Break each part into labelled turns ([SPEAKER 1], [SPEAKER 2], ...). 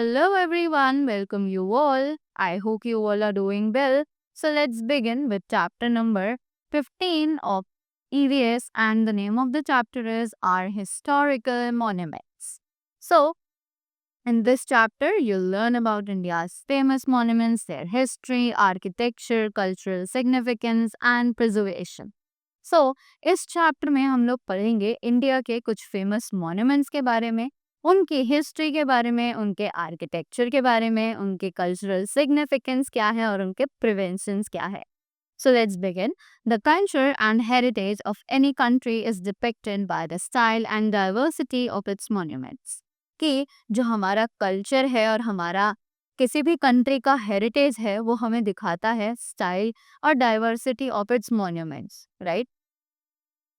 [SPEAKER 1] Hello everyone, welcome you all. I hope you all are doing well. So let's begin with chapter number 15 of EVS, and the name of the chapter is Our Historical Monuments. So in this chapter, you'll learn about India's famous monuments, their history, architecture, cultural significance and preservation. So इस chapter में हम लोग पढ़ेंगे India के कुछ famous monuments के बारे में, उनकी हिस्ट्री के बारे में, उनके आर्किटेक्चर के बारे में, उनके कल्चरल सिग्निफिकेंस क्या है और उनके प्रिवेंशंस क्या है. So let's begin. The culture and heritage of any country is depicted by the style and diversity of its monuments. कि जो हमारा कल्चर है और हमारा किसी भी कंट्री का हेरिटेज है वो हमें दिखाता है स्टाइल और diversity of its monuments, right?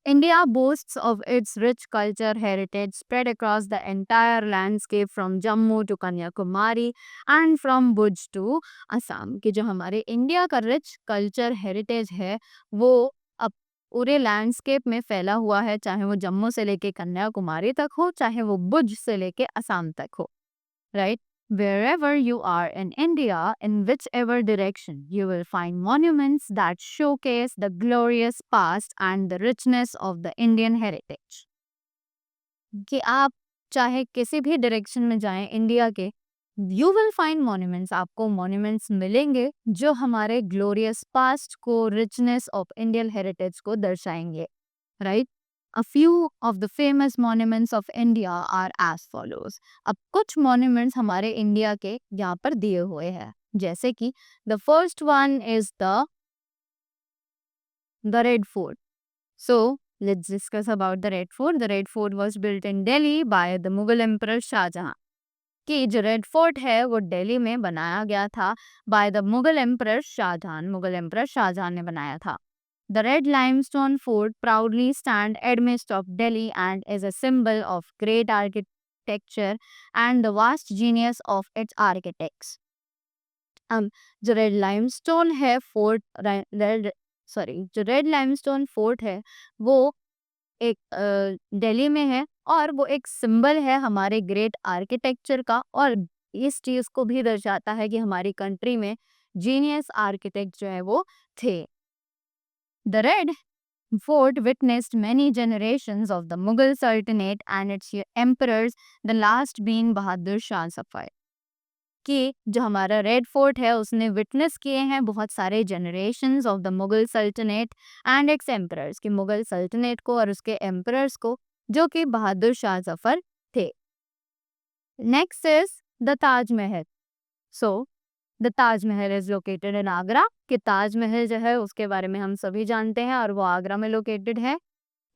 [SPEAKER 1] India boasts of its rich culture heritage spread across the entire landscape from Jammu to Kanyakumari and from Bhuj to Assam. कि जो हमारे इंडिया का रिच कल्चर हेरिटेज है वो अब पूरे landscape में फैला हुआ है, चाहे वो जम्मू से लेके कन्याकुमारी तक हो, चाहे वो भुज से लेके असम तक हो, right? Wherever you are in India, in whichever direction, you will find monuments that showcase the glorious past and the richness of the Indian heritage. कि आप चाहे किसी भी डायरेक्शन में जाएं इंडिया के, यू विल फाइंड मॉन्यूमेंट्स, आपको monuments मिलेंगे जो हमारे ग्लोरियस पास्ट को, रिचनेस ऑफ इंडियन हेरिटेज को दर्शाएंगे, right? A few of the famous monuments of India are as follows. अब कुछ monuments हमारे इंडिया के यहाँ पर दिए हुए हैं, जैसे कि the first one is the Red Fort. So let's discuss about the Red Fort. The Red Fort was built in Delhi by the Mughal Emperor Shahjahan. कि जो रेड फोर्ट है वो दिल्ली में बनाया गया था by the Mughal emperor Shahjahan. Mughal emperor Shahjahan ने बनाया था. The red limestone fort proudly stand amidst of Delhi and is a symbol of great architecture and the vast genius of its architects. जो रेड लाइमस्टोन है फोर्ट, रेड सॉरी जो red limestone fort है वो एक दिल्ली में है और वो एक सिंबल है हमारे ग्रेट आर्किटेक्चर का, और इस चीज को भी दर्शाता है कि हमारी कंट्री में जीनियस आर्किटेक्ट जो है वो थे. The red Fort witnessed many generations of the Mughal Sultanate and its emperors, the last being Bahadur Shah Zafar. कि जो हमारा रेड फोर्ट है उसने विटनेस किए हैं बहुत सारे generations of the Mughal sultanate and its emperors, कि मुगल सल्तनेट को और उसके एम्परर्स को, जो कि बहादुर शाह जफर थे. Next is the Taj Mahal. So the Taj Mahal is located in Agra. कि ताजमहल जो है उसके बारे में हम सभी जानते हैं और वो आगरा में लोकेटेड है.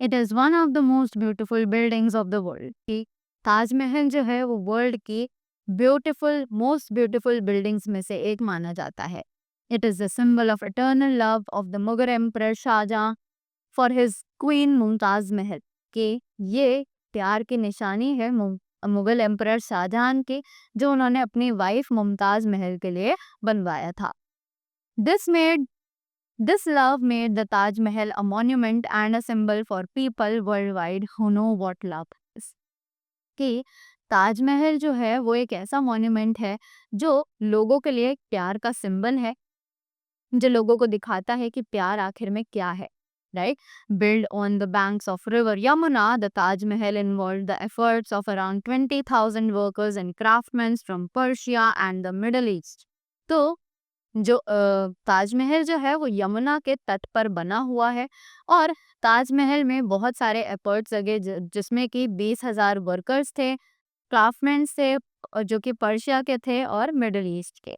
[SPEAKER 1] It is one of the most beautiful buildings of the world. कि ताजमहल जो है वो वर्ल्ड की ब्यूटिफुल मोस्ट ब्यूटिफुल बिल्डिंग्स में से एक माना जाता है. It is the symbol of eternal love of the Mughal emperor Shahjahan for his queen Mumtaz Mahal. कि ये प्यार की निशानी है मुगल एम्परर शाहजहां की, जो उन्होंने अपनी वाइफ मुमताज महल के लिए बनवाया था. This love made the Taj Mahal a monument and a symbol for people worldwide who know what love is. कि ताजमहल जो है वो एक ऐसा मॉन्यूमेंट है जो लोगों के लिए एक प्यार का सिंबल है, जो लोगों को दिखाता है कि प्यार आखिर में क्या है, right? Built on the banks of river Yamuna, the Taj Mahal involved the efforts of around 20,000 workers and craftsmen from Persia and the Middle East. तो जो ताजमहल जो है वो यमुना के तट पर बना हुआ है और ताजमहल में बहुत सारे एफर्ट्स लगे, जिसमें कि 20,000 वर्कर्स थे, क्राफ्टमैन थे, और जो कि पर्शिया के थे और मिडल ईस्ट के.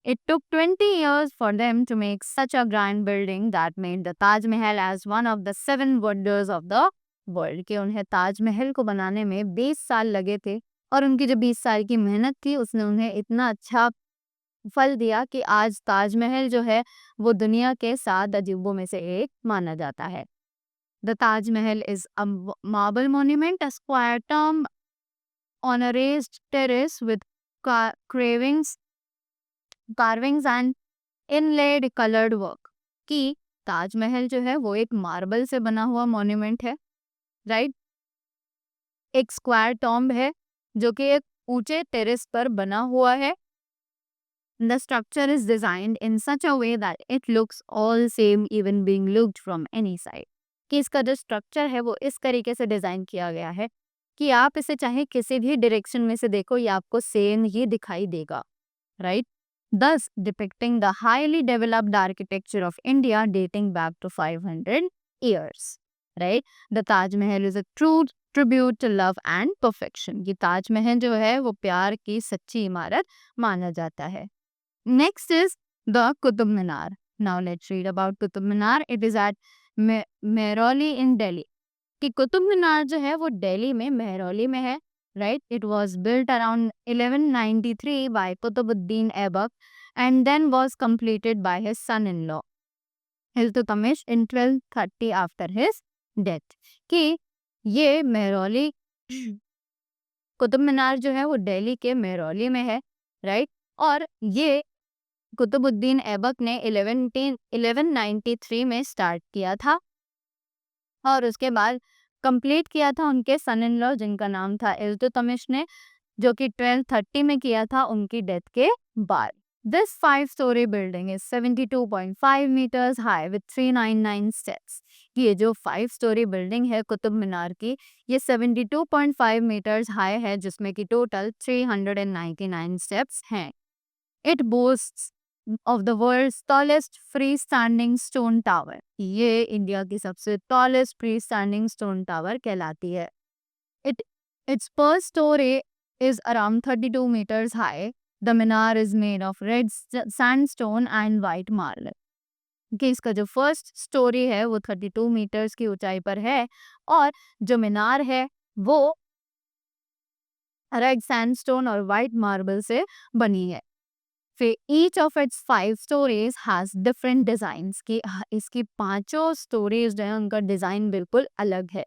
[SPEAKER 1] It took 20 years for them to make such a grand building that made the Taj Mahal as one of the 7 wonders of the world. कि उन्हें ताजमहल को बनाने में 20 साल लगे थे और उनकी जो 20 साल की मेहनत थी उसने उन्हें इतना अच्छा फल दिया कि आज ताजमहल जो है वो दुनिया के 7 अजूबों में से एक माना जाता है. The Taj Mahal is a marble monument, a square tomb on a raised terrace with carvings and inlaid colored work. कि ताजमहल जो है वो एक मार्बल से बना हुआ मॉन्यूमेंट है, राइट? एक स्क्वायर टॉम्ब है जो कि एक ऊंचे टेरेस पर बना हुआ है। The structure is designed in such a way that it looks all same even being looked from any side. कि इसका जो स्ट्रक्चर है वो इस तरीके से डिजाइन किया गया है कि आप इसे चाहे किसी भी डायरेक्शन में से देखो ये आपको सेम ही दिखाई देगा, right? Thus depicting the highly developed architecture of India dating back to 500 years, right? The Taj Mahal is a true tribute to love and perfection. ये ताज महल जो है वो प्यार की सच्ची इमारत माना जाता है। Next is the Qutub Minar. Now let's read about Qutub Minar. It is at Mehrauli in Delhi. कि कुतुब मीनार जो है वो दिल्ली में मेहरौली में है, right? It was built around 1193 by Qutbuddin Aibak and then was completed by his son-in-law Iltutmish in 1230 after his death. कि ये मेहरौली कुतुब मीनार जो है वो दिल्ली के मेहरौली में है, right? और ये कुतुबुद्दीन ऐबक ने 1193 में स्टार्ट किया था और उसके बाद कंप्लीट किया था उनके सन इन लॉ जिनका नाम था इल्तुतमिश ने, जो कि 1230 में किया था उनकी डेथ के बाद। This 5-story building is 72.5 meters high with 399 steps. ये जो 5-story बिल्डिंग है कुतुब मीनार की, ये 72.5 meters हाई है जिसमें कि टोटल 399 स्टेप्स हैं। It boasts of the world's tallest freestanding stone tower. ये इंडिया की सबसे tallest freestanding stone tower कहलाती है। Its per story is around 32 meters high. The minar is made of red sandstone and white marble. कि इसका जो first story है वो 32 मीटर्स की ऊंचाई पर है और जो मीनार है वो रेड सैंडस्टोन और वाइट मार्बल से बनी है। फिर each of its 5 stories has different designs कि इसकी पांचों स्टोरीज जो है उनका डिजाइन बिल्कुल अलग है।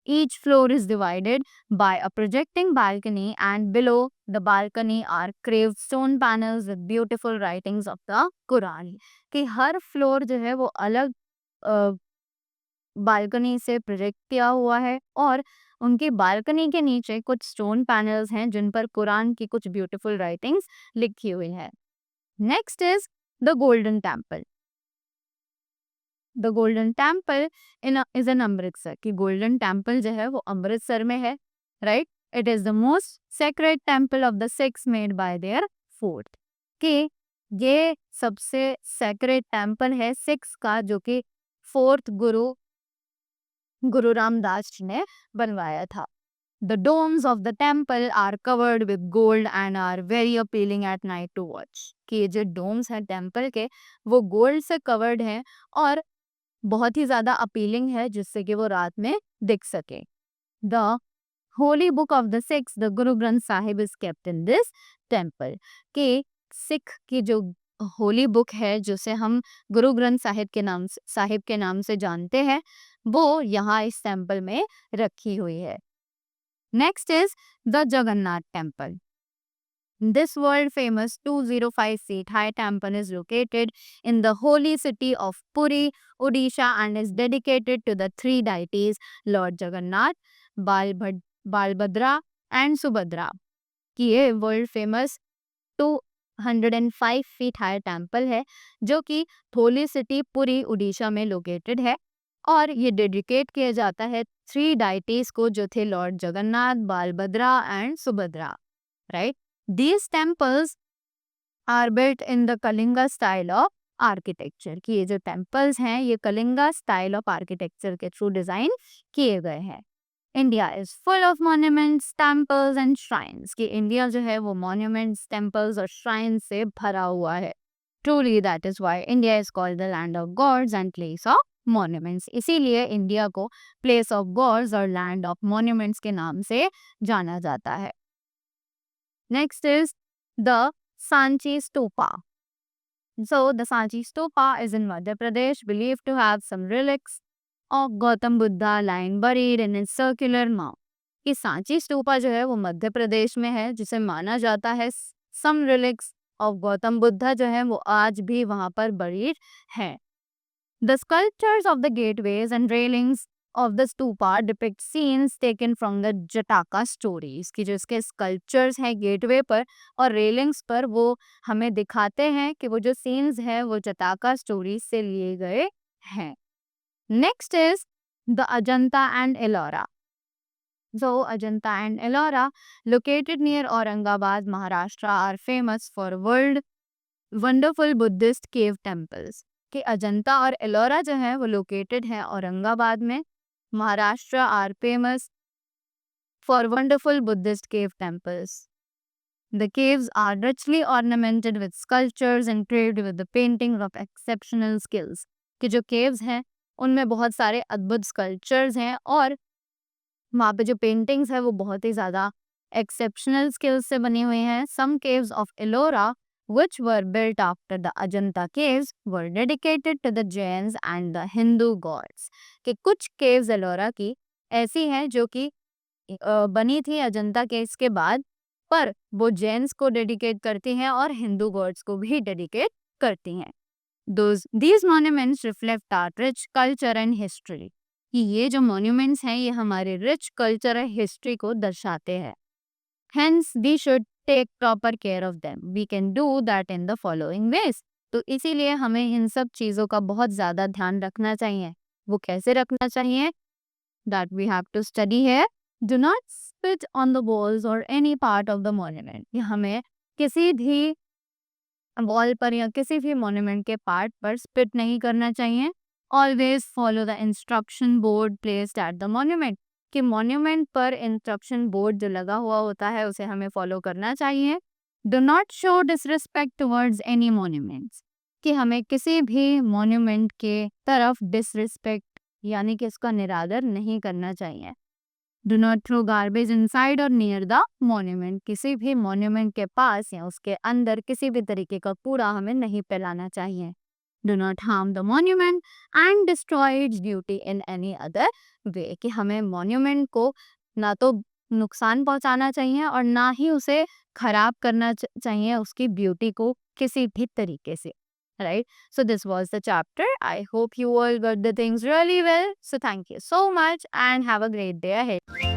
[SPEAKER 1] Each floor is divided by a projecting balcony and below the balcony are carved stone panels with beautiful writings of the Quran. कि हर फ्लोर जो है वो अलग बालकनी से प्रोजेक्ट किया हुआ है और उनकी बालकनी के नीचे कुछ स्टोन पैनल्स हैं जिन पर कुरान की कुछ ब्यूटीफुल राइटिंग्स लिखी हुई है। Next is the golden temple. The golden temple is in Amritsar. कि गोल्डन टेम्पल जो है वो अमृतसर में है, right? It is the most sacred temple of the six made by there fourth. कि ये सबसे सेक्रेड टेम्पल है सिक्स का जो कि फोर्थ गुरु रामदास जी ने बनवाया था। The domes of the temple are covered with gold and are very appealing at night to watch. कि ये जो डोम्स हैं टेम्पल के वो गोल्ड से कवर्ड हैं और बहुत ही ज़्यादा अपीलिंग है जिससे कि वो रात में दिख सके। The Holi book of the six the Guru Granth Sahib is kept in this temple. कि सिख की जो होली बुक है जिसे हम गुरु ग्रंथ साहिब के नाम से जानते हैं वो यहाँ इस टेम्पल में रखी हुई है। Next is the Jagannath Temple. This world famous 205 feet high temple is located in the holy city of Puri, Odisha and is dedicated to the three deities Lord Jagannath, Balbhadra and Subhadra. कि ये world famous 205 feet high temple है जो कि holy city Puri Orissa में located है और ये dedicate किया जाता है थ्री डाइटीज को जो थे lord Jagannath, Balabhadra and Subhadra, right? These temples are built in the Kalinga style of architecture. कि ये जो टेम्पल्स हैं ये कलिंगा स्टाइल ऑफ आर्किटेक्चर के थ्रू डिजाइन किए गए हैं। India is full of monuments, temples and shrines. कि इंडिया जो है वो मॉन्यूमेंट्स, टेम्पल्स और श्राइन्स से भरा हुआ है। Truly that is why India is called the land of gods and place of monuments. इसीलिए इंडिया को प्लेस ऑफ गॉड्स और लैंड ऑफ मॉन्यूमेंट्स के नाम से जाना जाता है। Next is the Sanchi stupa. So the Sanchi Stupa is in Madhya Pradesh, believed to have some relics of Gautam Buddha lying buried in its circular mound. कि सांची स्तूपा जो है वो मध्य प्रदेश में है जिसे माना जाता है some relics of Gautam Buddha जो है वो आज भी वहां पर buried है। The sculptures of the gateways and railings of the stupa depict scenes taken from the Jataka stories कि जो इसके sculptures हैं गेटवे पर और रेलिंग्स पर वो हमें दिखाते हैं कि वो जो scenes हैं वो जटाका stories से लिए गए हैं. Next is the Ajanta and Ellora. So Ajanta and Ellora, located near Aurangabad, Maharashtra, are famous for world wonderful Buddhist cave temples. कि अजंता और एलोरा जो है वो लोकेटेड है औरंगाबाद में. Maharashtra are famous for wonderful Buddhist cave temples. The caves are richly ornamented with sculptures and engraved with the painting of exceptional skills. कि जो caves हैं उनमें बहुत सारे अद्भुत sculptures हैं और वहाँ पे जो पेंटिंग्स है वो बहुत ही ज़्यादा एक्सेप्शनल स्किल्स से बनी हुई हैं. Some caves of Ellora which were built after the Ajanta caves were dedicated to the Jains and the Hindu gods. कि कुछ caves Ellora की ऐसी हैं जो कि बनी थी अजंता केव्स के बाद, पर वो जैन्स को डेडिकेट करती हैं और हिंदू गॉड्स को भी डेडिकेट करती हैं. These monuments reflect our rich culture and history. कि ये जो monuments हैं ये हमारे rich culture और history को दर्शाते हैं. Hence, we should take proper care of them. We can do that in the following ways. तो इसीलिए हमें इन सब चीज़ों का बहुत ज़्यादा ध्यान रखना चाहिए. वो कैसे रखना चाहिए? That we have to study here. Do not spit on the walls or any part of the monument. कि हमें किसी भी वॉल पर या किसी भी monument के पार्ट पर स्पिट नहीं करना चाहिए. Always follow the instruction board placed at the monument. कि monument पर instruction board जो लगा हुआ होता है उसे हमें फॉलो करना चाहिए. Do not show disrespect towards any monuments. कि हमें किसी भी monument के तरफ disrespect यानी कि इसका निरादर नहीं करना चाहिए. Do not throw garbage inside or near the monument. किसी भी monument के पास या उसके अंदर किसी भी तरीके का कूड़ा हमें नहीं फैलाना चाहिए. Do not harm the monument and destroy its beauty in any other way. कि हमें monument को ना तो नुकसान पहुंचाना चाहिए और ना ही उसे खराब करना चाहिए उसकी ब्यूटी को किसी भी तरीके से. Right? So this was the chapter. I hope you all got the things really well. So thank you so much and have a great day ahead.